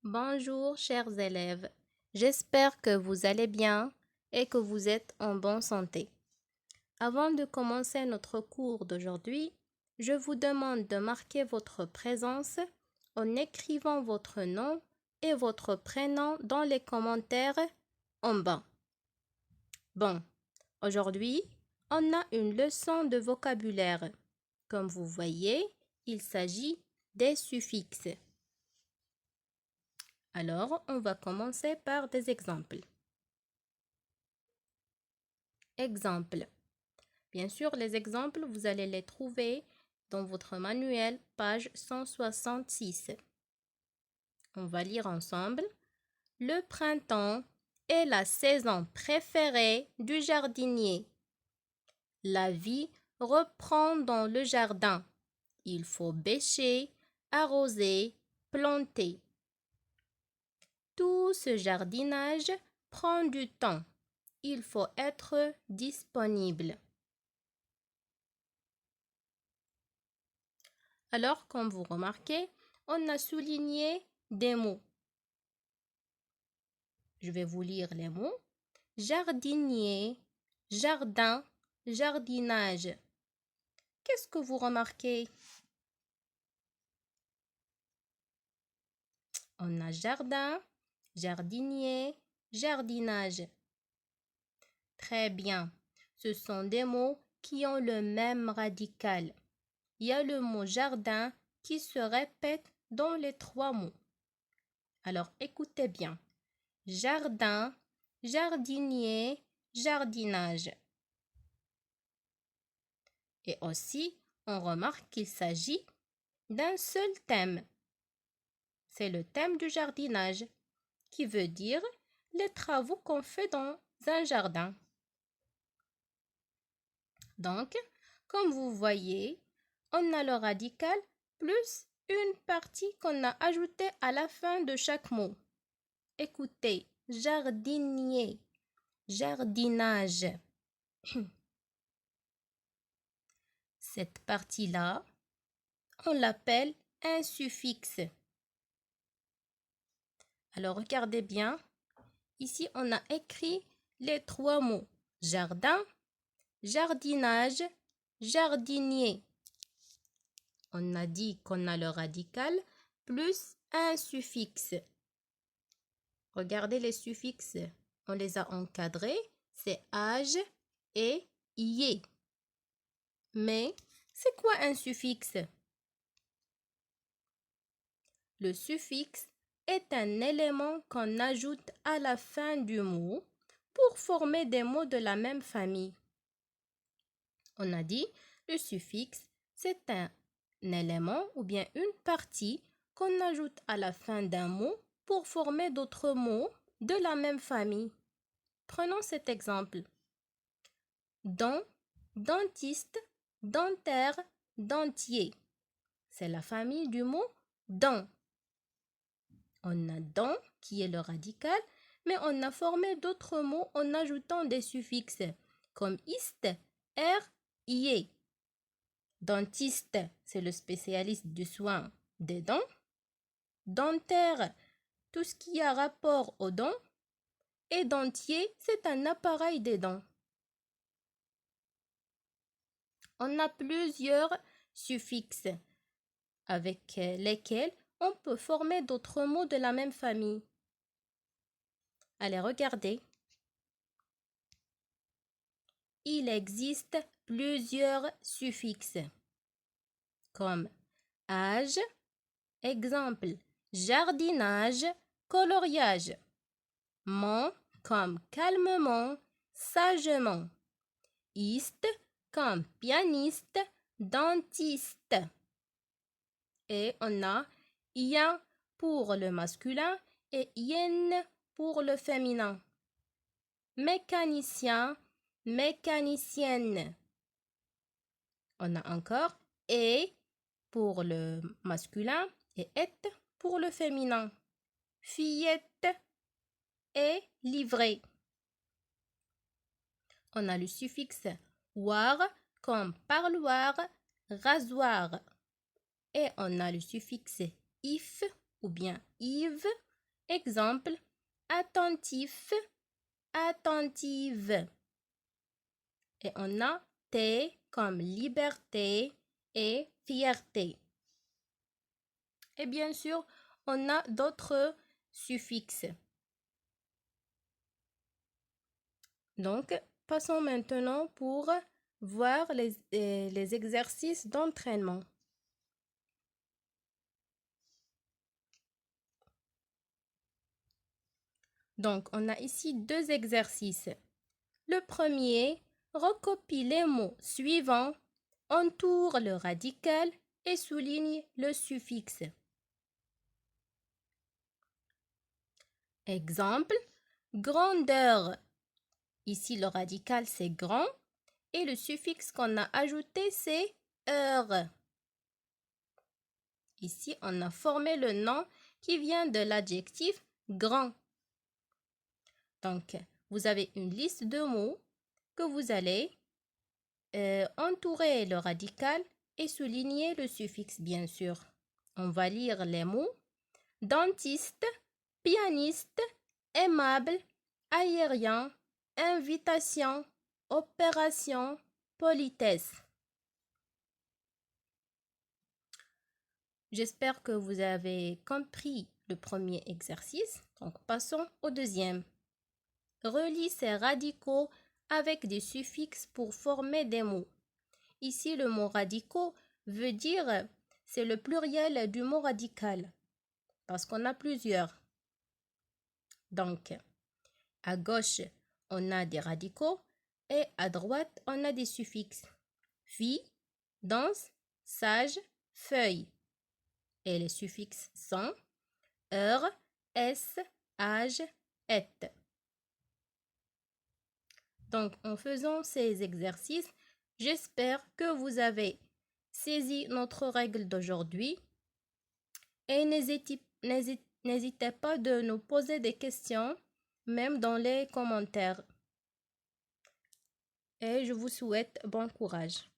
Bonjour chers élèves, j'espère que vous allez bien et que vous êtes en bonne santé. Avant de commencer notre cours d'aujourd'hui, je vous demande de marquer votre présence en écrivant votre nom et votre prénom dans les commentaires en bas. Bon, aujourd'hui, on a une leçon de vocabulaire. Comme vous voyez, il s'agit des suffixes. Alors, on va commencer par des exemples. Exemple. Bien sûr, les exemples, vous allez les trouver dans votre manuel, page 166. On va lire ensemble. Le printemps est la saison préférée du jardinier. La vie reprend dans le jardin. Il faut bêcher, arroser, planter. Tout ce jardinage prend du temps. Il faut être disponible. Alors, comme vous remarquez, on a souligné des mots. Je vais vous lire les mots. Jardinier, jardin, jardinage. Qu'est-ce que vous remarquez? On a jardin, jardinier, jardinage. Très bien. Ce sont des mots qui ont le même radical. Il y a le mot jardin qui se répète dans les trois mots. Alors, écoutez bien. Jardin, jardinier, jardinage. Et aussi, on remarque qu'il s'agit d'un seul thème. C'est le thème du jardinage, qui veut dire les travaux qu'on fait dans un jardin. Donc, comme vous voyez, on a le radical plus une partie qu'on a ajoutée à la fin de chaque mot. Écoutez, jardinier, jardinage. Cette partie-là, on l'appelle un suffixe. Alors, regardez bien. Ici, on a écrit les trois mots. Jardin, jardinage, jardinier. On a dit qu'on a le radical plus un suffixe. Regardez les suffixes. On les a encadrés. C'est age et ié. Mais, c'est quoi un suffixe? Le suffixe est un élément qu'on ajoute à la fin du mot pour former des mots de la même famille. On a dit, le suffixe, c'est un élément ou bien une partie qu'on ajoute à la fin d'un mot pour former d'autres mots de la même famille. Prenons cet exemple. Dent, dentiste, dentaire, dentier. C'est la famille du mot dent. On a dent qui est le radical, mais on a formé d'autres mots en ajoutant des suffixes comme iste, er, ié. Dentiste, c'est le spécialiste du soin des dents. Dentaire, tout ce qui a rapport aux dents. Et dentier, c'est un appareil des dents. On a plusieurs suffixes avec lesquels on peut former d'autres mots de la même famille. Allez, regardez. Il existe plusieurs suffixes comme âge, exemple, jardinage, coloriage. Ment comme calmement, sagement. Iste comme pianiste, dentiste. Et on a ien pour le masculin et yen pour le féminin. Mécanicien, mécanicienne. On a encore et pour le masculin et et pour le féminin. Fillette et livrée. On a le suffixe war comme parloir, rasoir. Et on a le suffixe if ou bien ive Exemple, attentif, attentive. Et on a T comme liberté et fierté. Et bien sûr, on a d'autres suffixes. Donc, passons maintenant pour voir les exercices d'entraînement. Donc, on a ici 2 exercices. Le premier, recopie les mots suivants, entoure le radical et souligne le suffixe. Exemple, grandeur. Ici, le radical, c'est grand et le suffixe qu'on a ajouté, c'est heure. Ici, on a formé le nom qui vient de l'adjectif grand. Donc, vous avez une liste de mots que vous allez entourer le radical et souligner le suffixe, bien sûr. On va lire les mots dentiste, pianiste, aimable, aérien, invitation, opération, politesse. J'espère que vous avez compris le premier exercice. Donc, passons au deuxième. Relie ces radicaux avec des suffixes pour former des mots. Ici, le mot radicaux veut dire, c'est le pluriel du mot radical, parce qu'on a plusieurs. Donc, à gauche, on a des radicaux et à droite, on a des suffixes. Fille, danse, sage, feuille. Et les suffixes sont heure, s, âge, et. Donc, en faisant ces exercices, j'espère que vous avez saisi notre règle d'aujourd'hui et n'hésitez pas de nous poser des questions, même dans les commentaires. Et je vous souhaite bon courage.